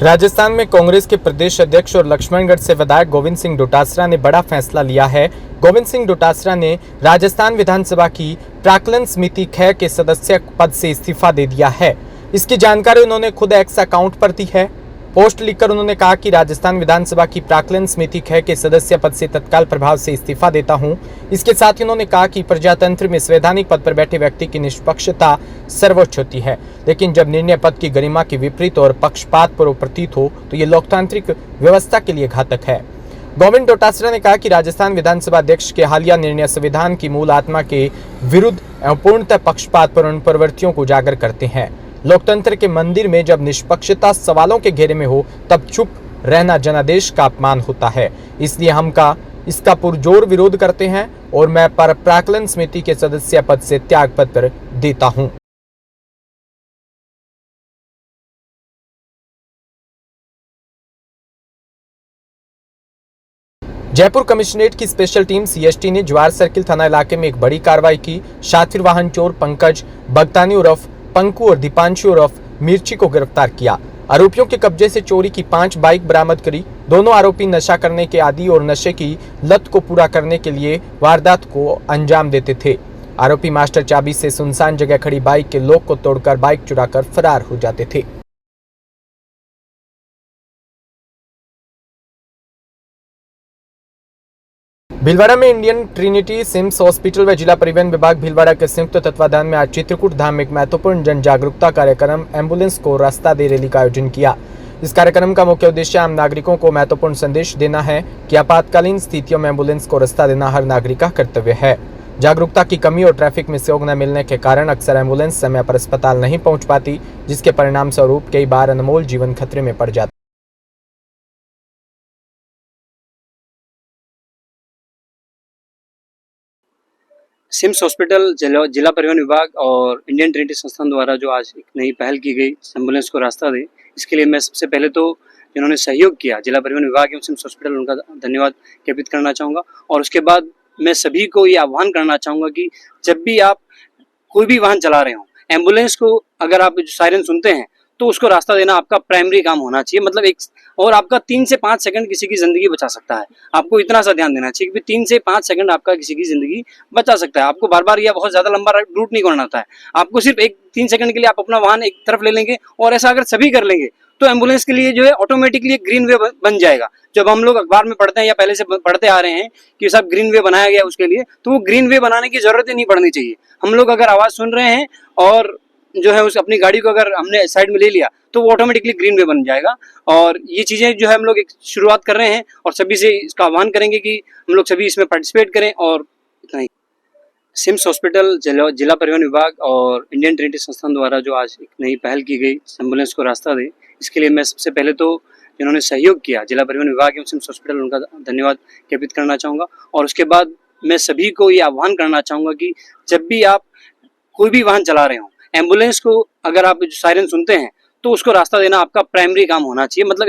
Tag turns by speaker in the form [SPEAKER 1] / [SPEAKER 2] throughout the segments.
[SPEAKER 1] राजस्थान में कांग्रेस के प्रदेश अध्यक्ष और लक्ष्मणगढ़ से विधायक गोविंद सिंह डोटासरा ने बड़ा फैसला लिया है। गोविंद सिंह डोटासरा ने राजस्थान विधानसभा की प्राक्कलन समिति ख के सदस्य पद से इस्तीफा दे दिया है। इसकी जानकारी उन्होंने खुद एक्स अकाउंट पर दी है। पोस्ट लिखकर उन्होंने कहा कि राजस्थान विधानसभा की प्राक्कलन समिति ख के सदस्य पद से तत्काल प्रभाव से इस्तीफा देता हूं। इसके साथ ही उन्होंने कहा कि प्रजातंत्र में संवैधानिक पद पर बैठे व्यक्ति की निष्पक्षता सर्वोच्च होती है, लेकिन जब निर्णय पद की गरिमा के विपरीत और पक्षपात पर प्रतीत हो तो ये लोकतांत्रिक व्यवस्था के लिए घातक है। गोविंद डोटासरा ने कहा कि राजस्थान विधानसभा अध्यक्ष के हालिया निर्णय संविधान की मूल आत्मा के विरुद्ध एवं पूर्णतः पक्षपात पर उन प्रवृत्तियों को उजागर करते हैं। लोकतंत्र के मंदिर में जब निष्पक्षता सवालों के घेरे में हो तब चुप रहना जनादेश का अपमान होता है। इसलिए हम इसका पुरजोर विरोध करते हैं और मैं प्राक्कलन समिति के सदस्य पद से त्याग पत्र देता हूं। जयपुर कमिश्नरेट की स्पेशल टीम सीएसटी ने जवार सर्किल थाना इलाके में एक बड़ी कार्रवाई की। शातिर वाहन चोर पंकज बगतानी उर्फ पंकु और दीपांशु उर्फ मिर्ची को गिरफ्तार किया। आरोपियों के कब्जे से चोरी की 5 बाइक बरामद करी। दोनों आरोपी नशा करने के आदी और नशे की लत को पूरा करने के लिए वारदात को अंजाम देते थे। आरोपी मास्टर चाबी से सुनसान जगह खड़ी बाइक के लॉक को तोड़कर बाइक चुराकर फरार हो जाते थे। भीलवाड़ा में इंडियन ट्रिनिटी सिम्स हॉस्पिटल व जिला परिवहन विभाग भीलवाड़ा के संयुक्त तत्वाधान में आज चित्रकूट धाम में एक महत्वपूर्ण जन जागरूकता कार्यक्रम एम्बुलेंस को रास्ता दे रैली का आयोजन किया। इस कार्यक्रम का मुख्य उद्देश्य आम नागरिकों को महत्वपूर्ण संदेश देना है कि आपातकालीन स्थितियों में एम्बुलेंस को रास्ता देना हर नागरिक का कर्तव्य है। जागरूकता की कमी और ट्रैफिक में सहयोग न मिलने के कारण अक्सर एम्बुलेंस समय पर अस्पताल नहीं पहुंच पाती, जिसके परिणाम स्वरूप कई बार अनमोल जीवन खतरे में पड़ जाता।
[SPEAKER 2] सिम्स हॉस्पिटल जिला परिवहन विभाग और इंडियन ट्रिनिटी संस्थान द्वारा जो आज एक नई पहल की गई एम्बुलेंस को रास्ता दे, इसके लिए मैं सबसे पहले तो जिन्होंने सहयोग किया जिला परिवहन विभाग एवं सिम्स हॉस्पिटल, उनका धन्यवाद ज्ञापित करना चाहूँगा। और उसके बाद मैं सभी को ये आह्वान करना चाहूँगा कि जब भी आप कोई भी वाहन चला रहे हो, एम्बुलेंस को अगर आप सायरन सुनते हैं तो उसको रास्ता देना आपका प्राइमरी काम होना चाहिए। मतलब और आपका 3 से 5 सेकंड किसी की जिंदगी बचा सकता है। आपको इतना सा ध्यान देना चाहिए कि 3 से 5 सेकंड आपका किसी की जिंदगी बचा सकता है। आपको बार बार या बहुत ज्यादा लंबा रूट नहीं करना होता है। आपको सिर्फ 3 सेकंड के लिए आप अपना वाहन एक तरफ ले लेंगे और ऐसा अगर सभी कर लेंगे तो एम्बुलेंस के लिए जो है ऑटोमेटिकली ग्रीन वे बन जाएगा। जब हम लोग अखबार में पढ़ते हैं या पहले से पढ़ते आ रहे हैं कि सब ग्रीन वे बनाया गया उसके लिए, तो वो ग्रीन वे बनाने की जरूरत ही नहीं पड़नी चाहिए। हम लोग अगर आवाज सुन रहे हैं और जो है उस अपनी गाड़ी को अगर हमने साइड में ले लिया तो वो ऑटोमेटिकली ग्रीन वे बन जाएगा। और ये चीजें जो है हम लोग एक शुरुआत कर रहे हैं और सभी से इसका आह्वान करेंगे कि हम लोग सभी इसमें पार्टिसिपेट करें। और इतना ही। सिम्स हॉस्पिटल जिला परिवहन विभाग और इंडियन ट्रिनिटी संस्थान द्वारा जो आज एक नई पहल की गई एम्बुलेंस को रास्ता दे, इसके लिए मैं सबसे पहले तो जिन्होंने सहयोग किया जिला परिवहन विभाग एवं सिम्स हॉस्पिटल, उनका धन्यवाद ज्ञापित करना चाहूँगा। और उसके बाद मैं सभी को ये आह्वान करना चाहूँगा कि जब भी आप कोई भी वाहन चला रहे हो, एम्बुलेंस को अगर आप सायरन सुनते हैं तो उसको रास्ता देना आपका प्राइमरी काम होना चाहिए। मतलब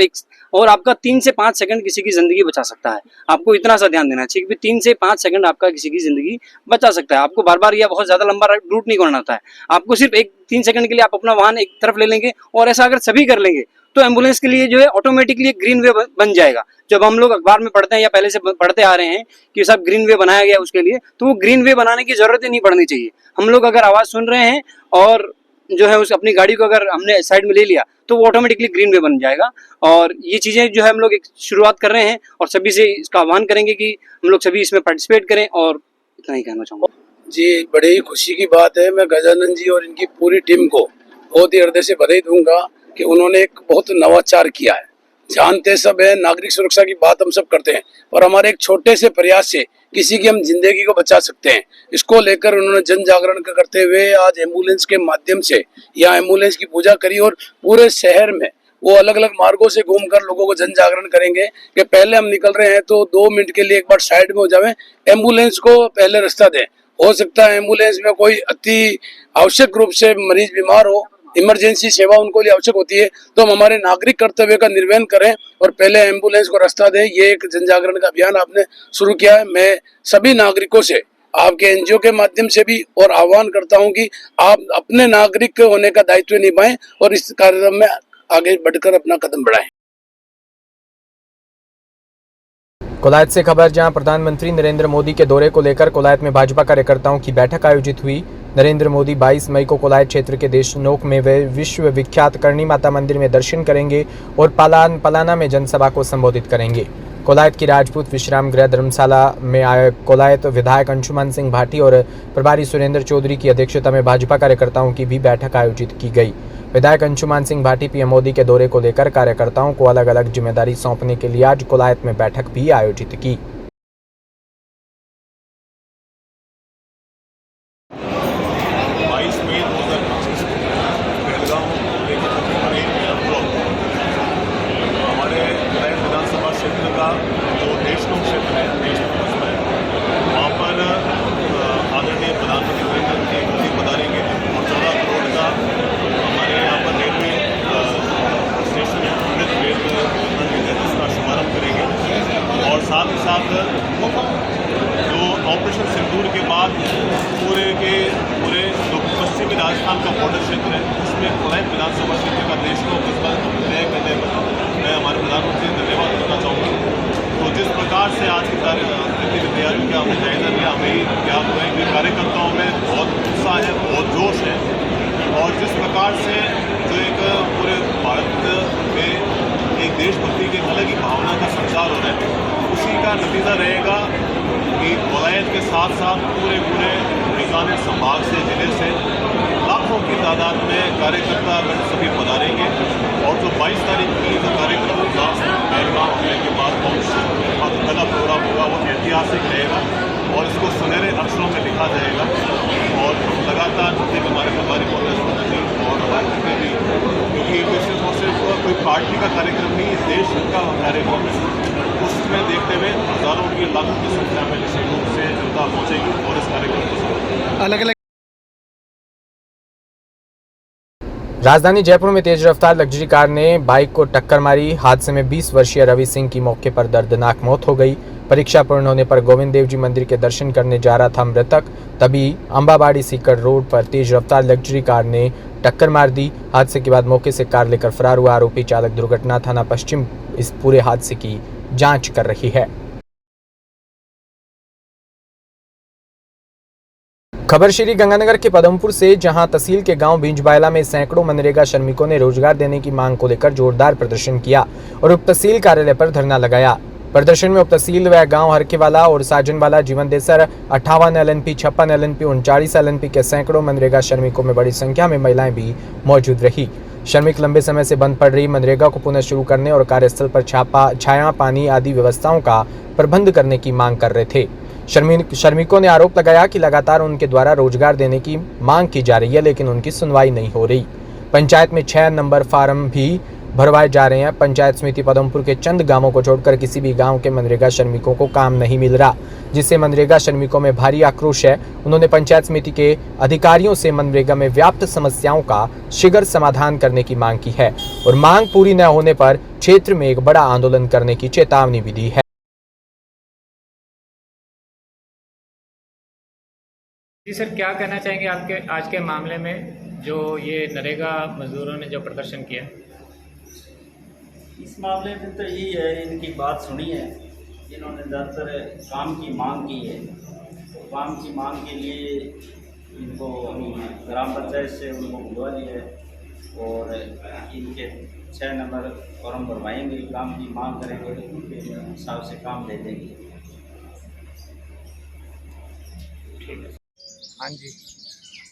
[SPEAKER 2] और आपका 3 से 5 सेकंड किसी की जिंदगी बचा सकता है। आपको इतना सा ध्यान देना चाहिए कि 3 से 5 सेकंड आपका किसी की जिंदगी बचा सकता है। आपको बार बार या बहुत ज्यादा लंबा रूट नहीं करना होता है। आपको सिर्फ 3 सेकंड के लिए आप अपना वाहन एक तरफ ले लेंगे और ऐसा अगर सभी कर लेंगे तो एम्बुलेंस के लिए जो है ऑटोमेटिकली ग्रीन वे बन जाएगा। जब हम लोग अखबार में पढ़ते हैं या पहले से पढ़ते आ रहे हैं कि सब ग्रीन वे बनाया गया उसके लिए, तो वो ग्रीन वे बनाने की जरूरत ही नहीं पड़नी चाहिए। हम लोग अगर आवाज सुन रहे हैं और जो है उस अपनी गाड़ी को अगर हमने साइड में ले लिया तो वो ऑटोमेटिकली ग्रीन वे बन जाएगा। और ये चीजें जो है हम लोग एक शुरुआत कर रहे हैं और सभी से इसका आह्वान करेंगे कि हम लोग सभी इसमें पार्टिसिपेट करें। और इतना ही कहना चाहूँगा
[SPEAKER 3] जी। बड़े ही खुशी की बात है। मैं गजानन जी और इनकी पूरी टीम को बहुत ही हृदय से बधाई दूंगा कि उन्होंने एक बहुत नवाचार किया है। जानते सब है, नागरिक सुरक्षा की बात हम सब करते हैं, और हमारे एक छोटे से प्रयास से किसी की हम जिंदगी को बचा सकते हैं। इसको लेकर उन्होंने जन जागरण करते हुए आज एम्बुलेंस के माध्यम से यहाँ एम्बुलेंस की पूजा करी और पूरे शहर में वो अलग अलग मार्गों से घूमकर लोगों को जन जागरण करेंगे कि पहले हम निकल रहे हैं तो 2 मिनट के लिए एक बार साइड में हो जाए, एम्बुलेंस को पहले रास्ता दें। हो सकता है एम्बुलेंस में कोई अति आवश्यक रूप से मरीज बीमार हो, इमरजेंसी सेवा उनको लिए आवश्यक होती है, तो हम हमारे नागरिक कर्तव्य का निर्वहन करें और पहले एम्बुलेंस को रास्ता दें। ये एक जन जागरण का अभियान आपने शुरू किया है। मैं सभी नागरिकों से आपके एनजीओ के माध्यम से भी और आह्वान करता हूं कि आप अपने नागरिक होने का दायित्व निभाएं और इस कार्यक्रम में आगे बढ़कर अपना कदम बढ़ाएं।
[SPEAKER 1] कोलायत से खबर, जहां प्रधानमंत्री नरेंद्र मोदी के दौरे को लेकर कोलायत में भाजपा कार्यकर्ताओं की बैठक आयोजित हुई। नरेंद्र मोदी 22 मई को कोलायत क्षेत्र के देशनोक में वे विश्व विख्यात करणी माता मंदिर में दर्शन करेंगे और पलाना में जनसभा को संबोधित करेंगे। कोलायत की राजपूत विश्राम गृह धर्मशाला में आए कोलायत विधायक अंशुमान सिंह भाटी और प्रभारी सुरेंद्र चौधरी की अध्यक्षता में भाजपा कार्यकर्ताओं की भी बैठक आयोजित की गई। विधायक अंशुमान सिंह भाटी पीएम मोदी के दौरे को लेकर कार्यकर्ताओं को अलग अलग जिम्मेदारी सौंपने के लिए आज कोलायत में बैठक भी आयोजित की।
[SPEAKER 4] 22 मई 2025 को बेलगांव हमारे कोलायत विधानसभा क्षेत्र का जो देशनोक क्षेत्र है, देशनोक कस्बा है, वहाँ पर आदरणीय प्रधानमंत्री नरेंद्र मोदी पधारेंगे और 14 करोड़ का हमारे यहाँ पर रेलवे स्टेशन है, अमृत रेल योजना के तहत इसका शुभारंभ करेंगे। और साथ ही साथ जो ऑपरेशन सिंदूर के बाद पूरे जो पश्चिमी राजस्थान का बॉर्डर क्षेत्र है, उसमें कोलायत विधानसभा क्षेत्र का देशनोक कस्बा तय करने पर मैं हमारे प्रधानमंत्री से धन्यवाद करना चाहूँगा। तो जिस प्रकार से आज की तैयारियों का हमें जायजा लिया, हमें ज्ञात हुआ है कि कार्यकर्ताओं में बहुत उत्साह है, बहुत जोश है और जिस प्रकार से जो एक पूरे भारत में एक देशभक्ति की अलग ही भावना का संचार हो रहा है, उसी का नतीजा रहेगा कि कोलायत के साथ साथ पूरे बीकानेर संभाग से, जिले से लाखों की तादाद में कार्यकर्ता सभी पधारेंगे और जो 22 तारीख की जो कार्यक्रम बेलगांव हमले के बाद पहला प्रोग्राम होगा, वो ऐतिहासिक रहेगा और इसको सुनहरे अक्षरों में लिखा जाएगा। और लगातार जितने भी हमारे प्रभारी जी और हमारे जितने भी, क्योंकि विशेष रूप से कोई पार्टी का कार्यक्रम नहीं, देश का कार्यक्रम है, उसमें देखते हुए हजारों की लाखों की संख्या में निश्चित रूप से जनता पहुँचेगी और इस कार्यक्रम को
[SPEAKER 5] अलग अलग
[SPEAKER 1] राजधानी जयपुर में तेज रफ्तार लग्जरी कार ने बाइक को टक्कर मारी। हादसे में 20 वर्षीय रवि सिंह की मौके पर दर्दनाक मौत हो गई। परीक्षा पूर्ण होने पर गोविंद देव जी मंदिर के दर्शन करने जा रहा था मृतक, तभी अंबाबाड़ी सीकर रोड पर तेज रफ्तार लग्जरी कार ने टक्कर मार दी। हादसे के बाद मौके से कार लेकर फरार हुआ आरोपी चालक दुर्घटना थाना पश्चिम इस पूरे हादसे की जांच कर रही है। खबर श्री गंगानगर के पदमपुर से, जहां तहसील के गांव बींजबायला में सैकड़ों मनरेगा श्रमिकों ने रोजगार देने की मांग को लेकर जोरदार प्रदर्शन किया और उप तहसील कार्यालय पर धरना लगाया। प्रदर्शन में उप तहसील व गांव हरकेवाला और साजनवाला, जीवनदेसर, 58 LNP, 56 LNP, 39 LNP के सैकड़ों मनरेगा श्रमिकों में बड़ी संख्या में महिलाएं भी मौजूद रही। श्रमिक लंबे समय से बंद पड़ रही मनरेगा को पुनः शुरू करने और कार्यस्थल पर छाया, पानी आदि व्यवस्थाओं का प्रबंध करने की मांग कर रहे थे। श्रमिकों ने आरोप लगाया कि लगातार उनके द्वारा रोजगार देने की मांग की जा रही है, लेकिन उनकी सुनवाई नहीं हो रही। पंचायत में 6 नंबर फार्म भी भरवाए जा रहे हैं। पंचायत समिति पदमपुर के चंद गांवों को छोड़कर किसी भी गांव के मनरेगा श्रमिकों को काम नहीं मिल रहा, जिससे मनरेगा श्रमिकों में भारी आक्रोश है। उन्होंने पंचायत समिति के अधिकारियों से मनरेगा में व्याप्त समस्याओं का शीघ्र समाधान करने की मांग की है और मांग पूरी न होने पर क्षेत्र में एक बड़ा आंदोलन करने की चेतावनी भी दी है।
[SPEAKER 5] जी सर, क्या कहना चाहेंगे आपके आज के मामले में जो ये नरेगा मजदूरों ने जो प्रदर्शन किया?
[SPEAKER 6] इस मामले में तो यही है, इनकी बात सुनी है, इन्होंने ज़्यादातर काम की मांग की है। तो काम की मांग के लिए इनको ग्राम पंचायत से उनको बुलवा लिया है और इनके 6 नंबर फॉर्म भरवाएंगे, काम की मांग करेंगे, उनके हिसाब से काम दे देंगे।
[SPEAKER 5] ठीक है। हाँ जी,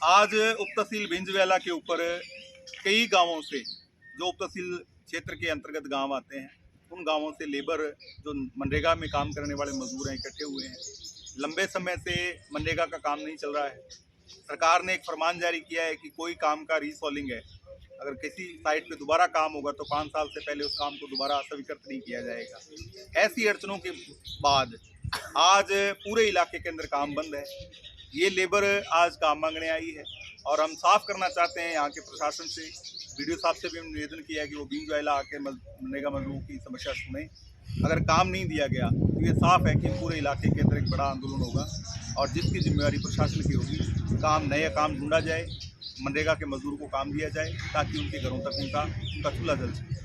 [SPEAKER 4] आज उप तहसील भिंजवैला के ऊपर कई गांवों से, जो उप तहसील क्षेत्र के अंतर्गत गांव आते हैं, उन गांवों से लेबर जो मनरेगा में काम करने वाले मजदूर हैं इकट्ठे हुए हैं। लंबे समय से मनरेगा का काम नहीं चल रहा है। सरकार ने एक फरमान जारी किया है कि कोई काम का रीसॉलिंग है, अगर किसी साइट पे दोबारा काम होगा तो 5 साल से पहले उस काम को दोबारा स्वीकृत नहीं किया जाएगा। ऐसी अड़चनों के बाद आज पूरे इलाके के अंदर काम बंद है। ये लेबर आज काम मांगने आई है और हम साफ करना चाहते हैं यहाँ के प्रशासन से, वीडियो साहब से भी हमने निवेदन किया है कि वो बींजवैला आके मनरेगा मजदूरों की समस्या सुने। अगर काम नहीं दिया गया तो ये साफ है कि पूरे इलाके के अंदर एक बड़ा आंदोलन होगा।
[SPEAKER 7] और जिसकी जिम्मेवारी प्रशासन की होगी, नया काम ढूंढा जाए, मनरेगा के मजदूर को काम दिया जाए ताकि उनके घरों तक उनका चूल्हा जल सके।